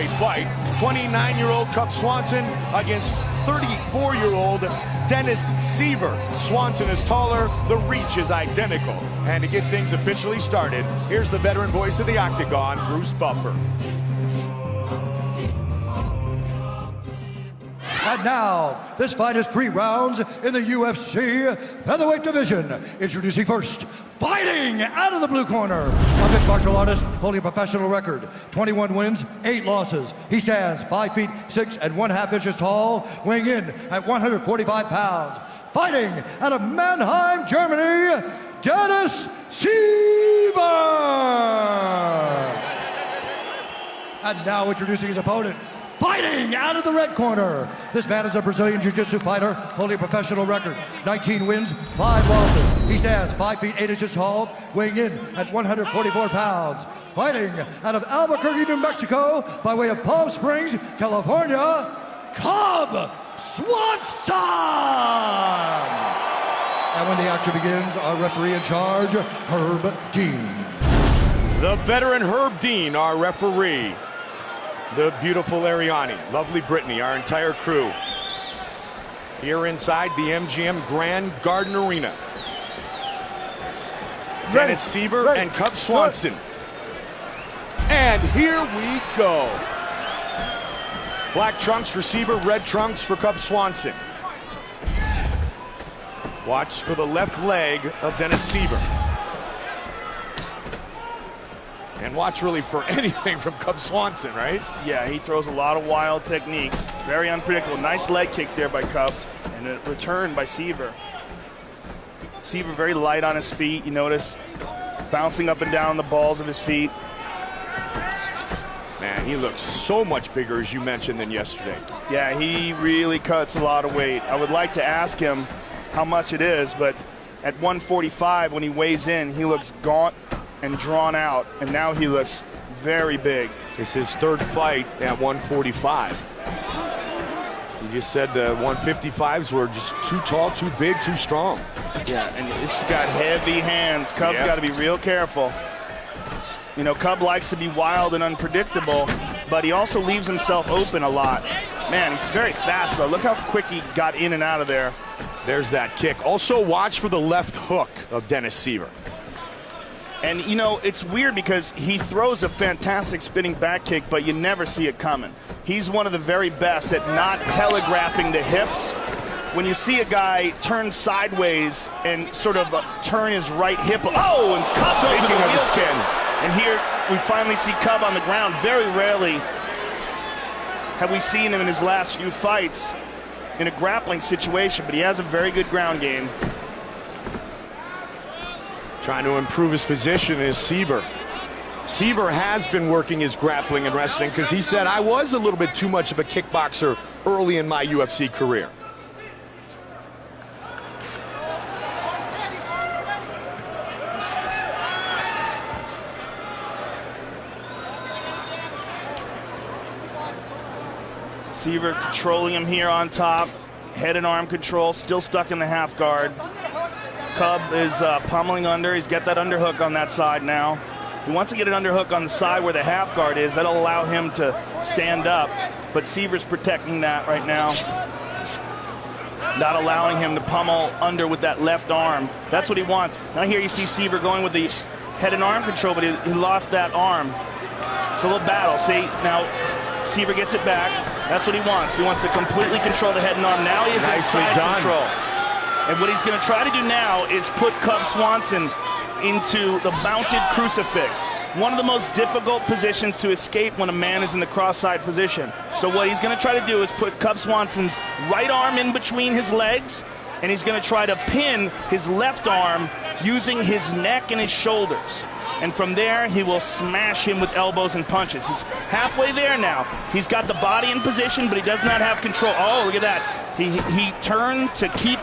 Fight 29-year-old Cub Swanson against 34-year-old Dennis Siver. Swanson is taller, the reach is identical. And to get things officially started, here's the veteran voice of the Octagon, Bruce Buffer. And now, this fight is 3 rounds in the UFC featherweight division. Introducing first, fighting out of the blue corner, a mixed martial artist holding a professional record, 21 wins, 8 losses. He stands 5 feet 6 1/2 inches tall, weighing in at 145 pounds. Fighting out of Mannheim, Germany, Dennis Siver. And now introducing his opponent, fighting out of the red corner. This man is a Brazilian jiu-jitsu fighter holding a professional record, 19 wins, 5 losses. He stands 5 feet 8 inches tall, weighing in at 144 pounds. Fighting out of Albuquerque, New Mexico, by way of Palm Springs, California, Cub Swanson! And when the action begins, our referee in charge, Herb Dean. The veteran Herb Dean, our referee. The beautiful Ariani, lovely Brittany, our entire crew. Here inside the MGM Grand Garden Arena. Dennis Siver and Cub Swanson. And here we go. Black trunks for Siver, red trunks for Cub Swanson. Watch for the left leg of Dennis Siver. And watch really for anything from Cub Swanson, right? Yeah, he throws a lot of wild techniques. Very unpredictable. Nice leg kick there by Cub, and a return by Siver. Siver very light on his feet, you notice, bouncing up and down the balls of his feet. Man, he looks so much bigger, as you mentioned, than yesterday. Yeah, he really cuts a lot of weight. I would like to ask him how much it is, but at 145, when he weighs in, he looks gaunt and drawn out, and now he looks very big. It's his 3rd fight at 145. You just said the 155s were just too tall, too big, too strong. Yeah, and it's got heavy hands. Cub's got to be real careful. You know, Cub likes to be wild and unpredictable, but he also leaves himself open a lot. Man, he's very fast, though. Look how quick he got in and out of there. There's that kick. Also watch for the left hook of Dennis Siver. And, you know, it's weird because he throws a fantastic spinning back kick, but you never see it coming. He's one of the very best at not telegraphing the hips. When you see a guy turn sideways and sort of turn his right hip, oh, and Cub Speaking of the skin. And here we finally see Cub on the ground. Very rarely have we seen him in his last few fights in a grappling situation, but he has a very good ground game. Trying to improve his position is Siver. Siver has been working his grappling and wrestling because he said, I was a little bit too much of a kickboxer early in my UFC career. Siver controlling him here on top. Head and arm control, still stuck in the half guard. Cub is pummeling under. He's got that underhook on that side now. He wants to get an underhook on the side where the half guard is. That'll allow him to stand up. But Seaver's protecting that right now. Not allowing him to pummel under with that left arm. That's what he wants. Now here you see Siver going with the head and arm control, but he lost that arm. It's a little battle. See, now Siver gets it back. That's what he wants. He wants to completely control the head and arm. Now he has side control. And what he's going to try to do now is put Cub Swanson into the mounted crucifix. One of the most difficult positions to escape when a man is in the cross-side position. So what he's going to try to do is put Cub Swanson's right arm in between his legs, and he's going to try to pin his left arm using his neck and his shoulders. And from there, he will smash him with elbows and punches. He's halfway there now. He's got the body in position, but he does not have control. Oh, look at that. He turned to keep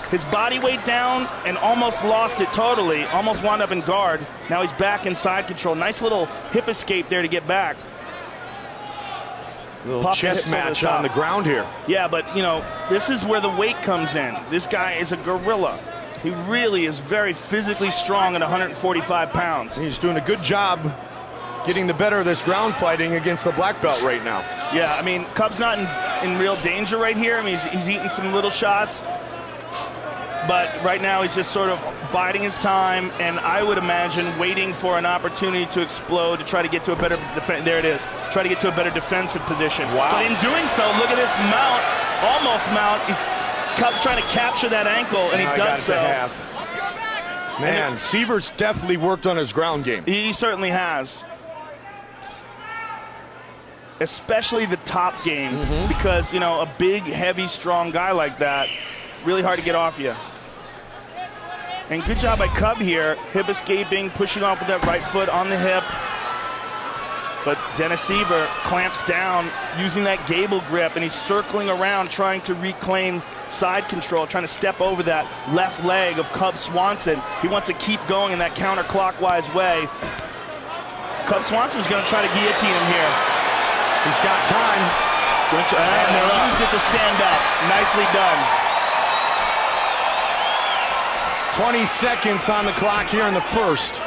his body weight down and almost lost it totally. Almost wound up in guard. Now he's back in side control. Nice little hip escape there to get back. Little chess match on the ground here. Yeah, but, you know, this is where the weight comes in. This guy is a gorilla. He really is very physically strong at 145 pounds. He's doing a good job getting the better of this ground fighting against the black belt right now. Yeah, I mean, Cub's not in real danger right here. I mean, he's eating some little shots. But right now he's just sort of biding his time, and I would imagine waiting for an opportunity to explode to try to get to a better there it is. Try to get to a better defensive position. Wow. But in doing so, look at this mount, almost mount. He's trying to capture that ankle, and he does so. Man, Siver's definitely worked on his ground game. He certainly has. Especially the top game, because, you know, a big, heavy, strong guy like that, really hard to get off you. And good job by Cub here, hip escaping, pushing off with that right foot on the hip. But Dennis Siver clamps down using that gable grip, and he's circling around trying to reclaim side control, trying to step over that left leg of Cub Swanson. He wants to keep going in that counterclockwise way. Cub Swanson's going to try to guillotine him here. He's got time. And use it to stand up. Nicely done. 20 seconds on the clock here in the first.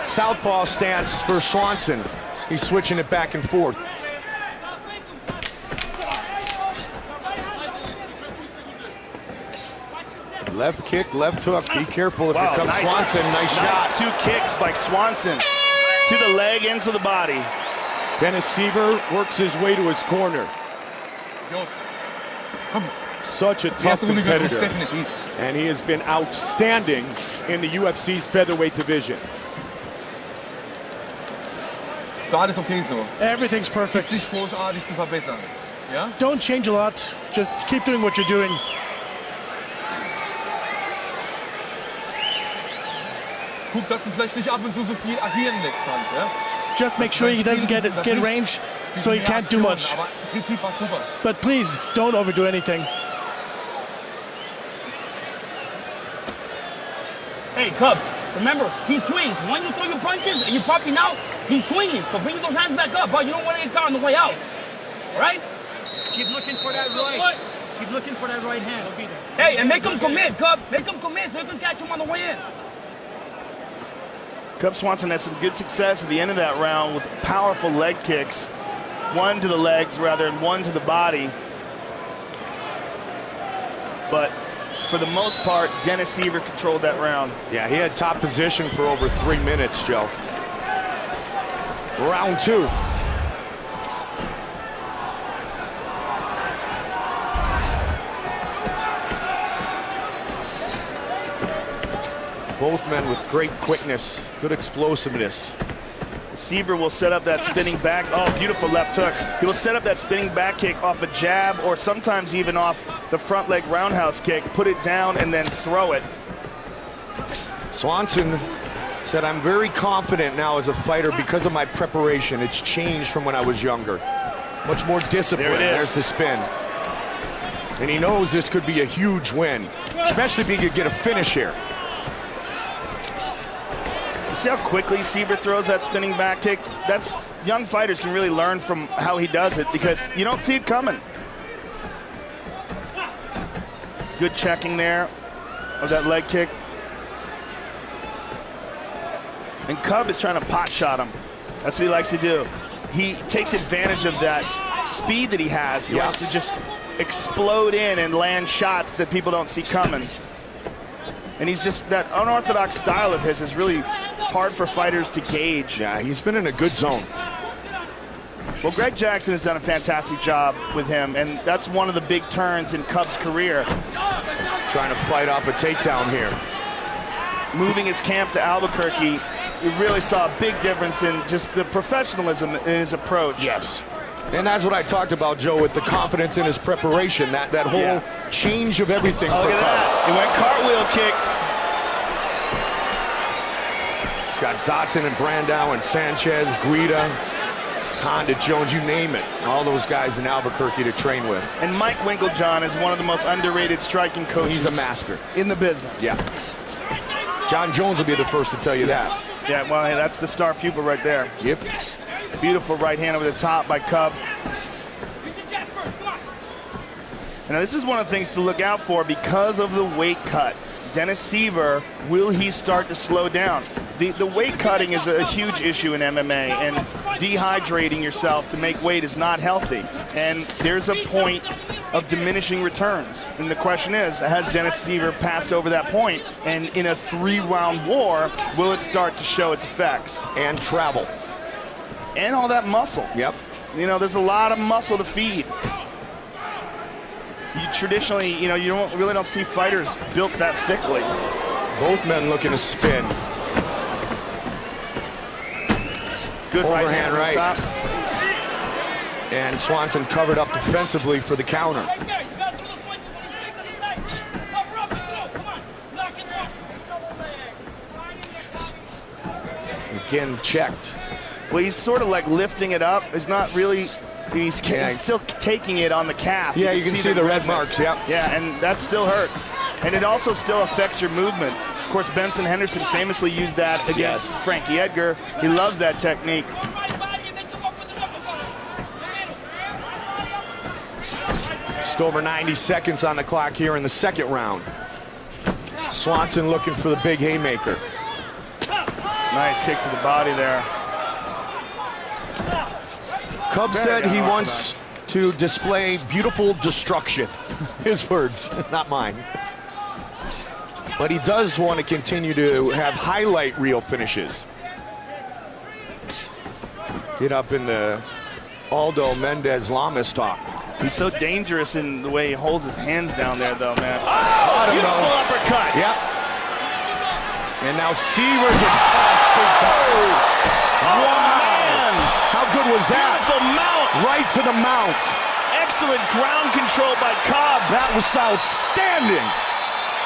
Southpaw stance for Swanson. He's switching it back and forth. Left kick, left hook. Be careful if here comes Swanson. Nice shot. 2 kicks by Swanson to the leg and to the body. Dennis Siver works his way to his corner. Such a tough competitor. And he has been outstanding in the UFC's featherweight division. So alles okay so. Everything's perfect. Sich großartig zu verbessern. Ja? Don't change a lot. Just keep doing what you're doing. Guck, dass du vielleicht nicht ab und zu so viel agieren lässt halt, ja? Just make sure he doesn't get range, so he can't do much. Aber im Prinzip war super. But please, don't overdo anything. Hey, Cub, remember, he swings. When you throw your punches and you're popping out, he's swinging. So bring those hands back up, but you don't want to get caught on the way out. All right? Keep looking for that right. Keep looking for that right hand. He'll be there. Hey, and make him commit, Cub. Make him commit so you can catch him on the way in. Cub Swanson had some good success at the end of that round with powerful leg kicks. One to the legs, rather, and one to the body. But for the most part, Dennis Siver controlled that round. Yeah, he had top position for over 3 minutes, Joe. Round 2. Both men with great quickness, good explosiveness. Siver will set up that spinning back. Oh, beautiful left hook. He will set up that spinning back kick off a jab or sometimes even off the front leg roundhouse kick, put it down and then throw it. Swanson said, I'm very confident now as a fighter because of my preparation. It's changed from when I was younger. Much more discipline. There's the spin. And he knows this could be a huge win, especially if he could get a finish here. You see how quickly Siver throws that spinning back kick? That's, young fighters can really learn from how he does it because you don't see it coming. Good checking there of that leg kick. And Cub is trying to pot shot him. That's what he likes to do. He takes advantage of that speed that he has. He wants to just explode in and land shots that people don't see coming. And he's just, that unorthodox style of his is really hard for fighters to gauge. Yeah, he's been in a good zone. Well, Greg Jackson has done a fantastic job with him, and that's one of the big turns in Cub's career. Trying to fight off a takedown here. Moving his camp to Albuquerque, we really saw a big difference in just the professionalism in his approach. Yes. And that's what I talked about, Joe, with the confidence in his preparation, that whole change of everything for Cub. Look at that. He went cartwheel kick. He's got Dotson and Brandao and Sanchez, Guida, Honda Jones, you name it. All those guys in Albuquerque to train with. And Mike Winklejohn is one of the most underrated striking coaches. He's a master in the business. Yeah. John Jones will be the first to tell you that. Yeah, well, hey, that's the star pupil right there. Yep. Beautiful right hand over the top by Cub. Now, this is one of the things to look out for because of the weight cut. Dennis Siver, will he start to slow down? The weight cutting is a huge issue in MMA, and dehydrating yourself to make weight is not healthy. And there's a point of diminishing returns. And the question is, has Dennis Siver passed over that point? And in a 3-round war, will it start to show its effects? And travel. And all that muscle. Yep. You know, there's a lot of muscle to feed. You traditionally, you know, you really don't see fighters built that thickly. Both men looking to spin. Good overhand right. Stop. And Swanson covered up defensively for the counter. Again, checked. Well, he's sort of like lifting it up. He's not really, he's still taking it on the calf. Yeah, you can see the red marks, yeah. Yeah, and that still hurts. And it also still affects your movement. Of course, Benson Henderson famously used that against Frankie Edgar. He loves that technique. Just over 90 seconds on the clock here in the second round. Swanson looking for the big haymaker. Nice kick to the body there. Cub said he wants to display beautiful destruction. His words, not mine. But he does want to continue to have highlight reel finishes. Get up in the Aldo Mendez-Lamas talk. He's so dangerous in the way he holds his hands down there, though, man. Oh, beautiful uppercut. Yep. And now Siver gets tossed big time. Wow. Man. How good was that? Beautiful mount. Right to the mount. Excellent ground control by Cub. That was outstanding.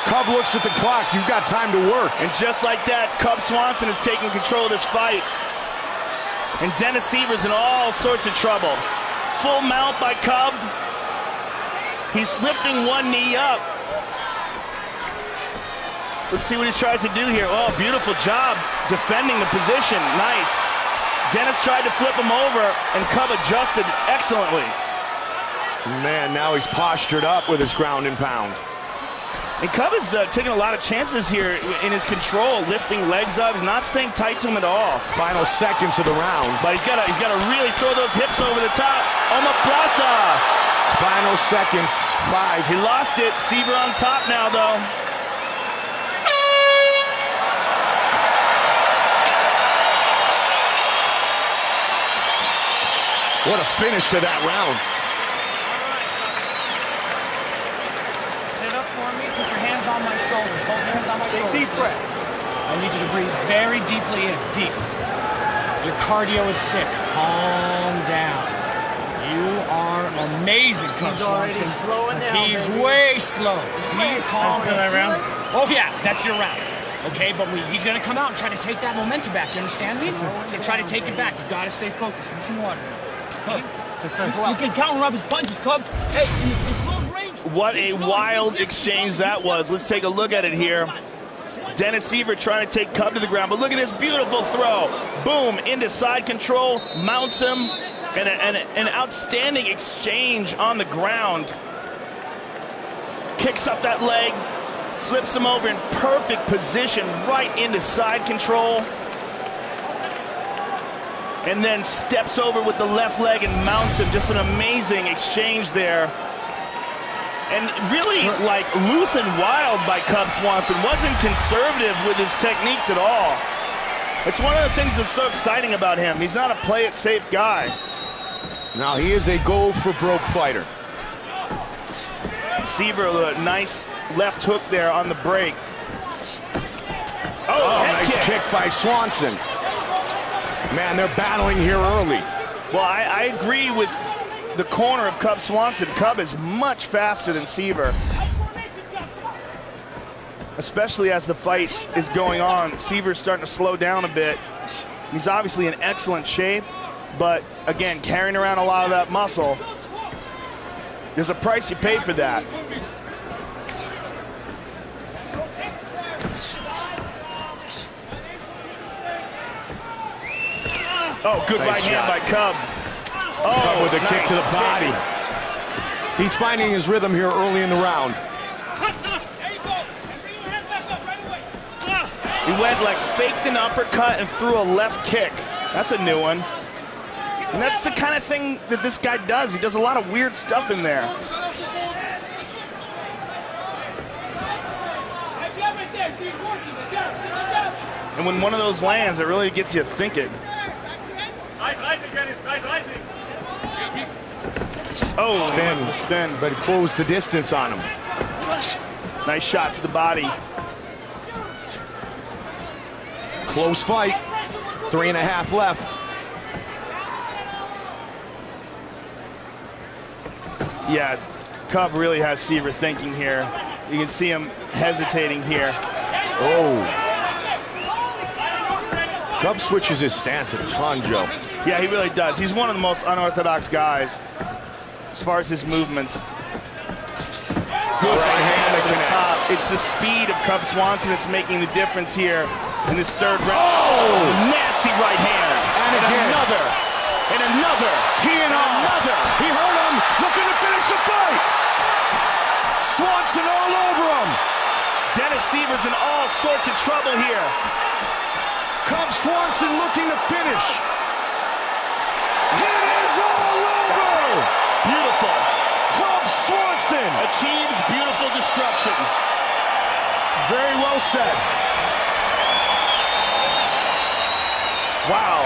Cub looks at the clock. You've got time to work. And just like that, Cub Swanson is taking control of this fight. And Dennis Siver's in all sorts of trouble. Full mount by Cub. He's lifting one knee up. Let's see what he tries to do here. Oh, beautiful job defending the position. Nice. Dennis tried to flip him over, and Cub adjusted excellently. Man, now he's postured up with his ground and pound. And Cub is taking a lot of chances here in his control, lifting legs up. He's not staying tight to him at all. Final seconds of the round. But he's got to really throw those hips over the top. Omoplata. Final seconds, 5. He lost it. Siver on top now, though. What a finish to that round. Sit up for me. Put your hands on my shoulders. Both hands on my shoulders. Deep breath. I need you to breathe very deeply in. Deep. Your cardio is sick. Calm down. You are amazing, Cub Swanson. He's way slow. Deep, calm down. Oh yeah, that's your round. Okay, but he's gonna come out and try to take that momentum back. You understand me? He's gonna try to take it back. You gotta stay focused. Give me some water. Cub. You can counter up his punches, Cub. Hey, in close range. What a wild exchange that was. Let's take a look at it here. Dennis Siver trying to take Cub to the ground, but look at this beautiful throw. Boom, into side control, mounts him, and an outstanding exchange on the ground. Kicks up that leg, flips him over in perfect position, right into side control. And then steps over with the left leg and mounts him. Just an amazing exchange there. And really, like, loose and wild by Cub Swanson. Wasn't conservative with his techniques at all. It's one of the things that's so exciting about him. He's not a play-it-safe guy. Now he is a go-for-broke fighter. Siver, a nice left hook there on the break. Oh, nice kick by Swanson. Man, they're battling here early. Well, I agree with the corner of Cub Swanson. Cub is much faster than Siver. Especially as the fight is going on. Seaver's starting to slow down a bit. He's obviously in excellent shape, but again, carrying around a lot of that muscle. There's a price you pay for that. Oh, good right hand by Cub. Cub with a kick nice to the body. He's finding his rhythm here early in the round. He went like faked an uppercut and threw a left kick. That's a new one. And that's the kind of thing that this guy does. He does a lot of weird stuff in there. And when one of those lands, it really gets you thinking. Oh, Spin. Spin. But he closed the distance on him. Nice shot to the body. Close fight. 3.5 left. Yeah, Cub really has Siver thinking here. You can see him hesitating here. Oh. Cub switches his stance a ton, Joe. Yeah, he really does. He's one of the most unorthodox guys as far as his movements. Good right hand that Top. connects. It's the speed of Cub Swanson that's making the difference here in this third round. Oh! Nasty right hand. And again. Another. And another. Teeing off. Another. He hurt him. Looking to finish the fight. Swanson all over him. Dennis Siver's in all sorts of trouble here. Cub Swanson looking to finish. It is all over. Beautiful. Cub Swanson Achieves beautiful destruction. very well said. Wow.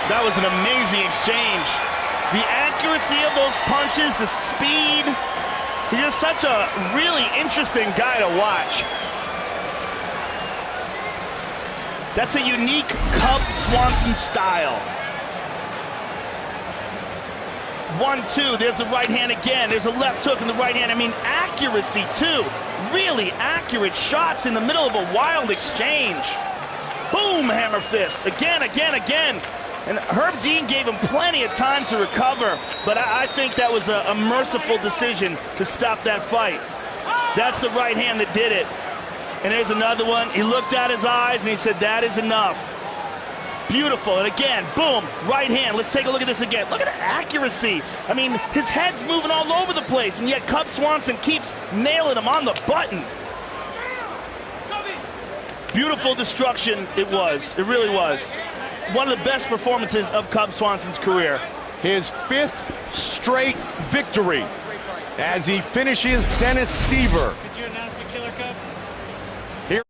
That was an amazing exchange. The accuracy of those punches, the speed. He's just such a really interesting guy to watch. That's a unique Cub Swanson style. 1-2, there's the right hand again. There's a left hook in the right hand. I mean, accuracy too. Really accurate shots in the middle of a wild exchange. Boom, hammer fist. Again, again, again. And Herb Dean gave him plenty of time to recover, but I think that was a merciful decision to stop that fight. That's the right hand that did it. And there's another one. He looked at his eyes and he said, that is enough. Beautiful. And again, boom, right hand. Let's take a look at this again. Look at the accuracy. I mean, his head's moving all over the place, and yet Cub Swanson keeps nailing him on the button. Beautiful destruction it was. It really was. One of the best performances of Cub Swanson's career. His 5th straight victory as he finishes Dennis Siver.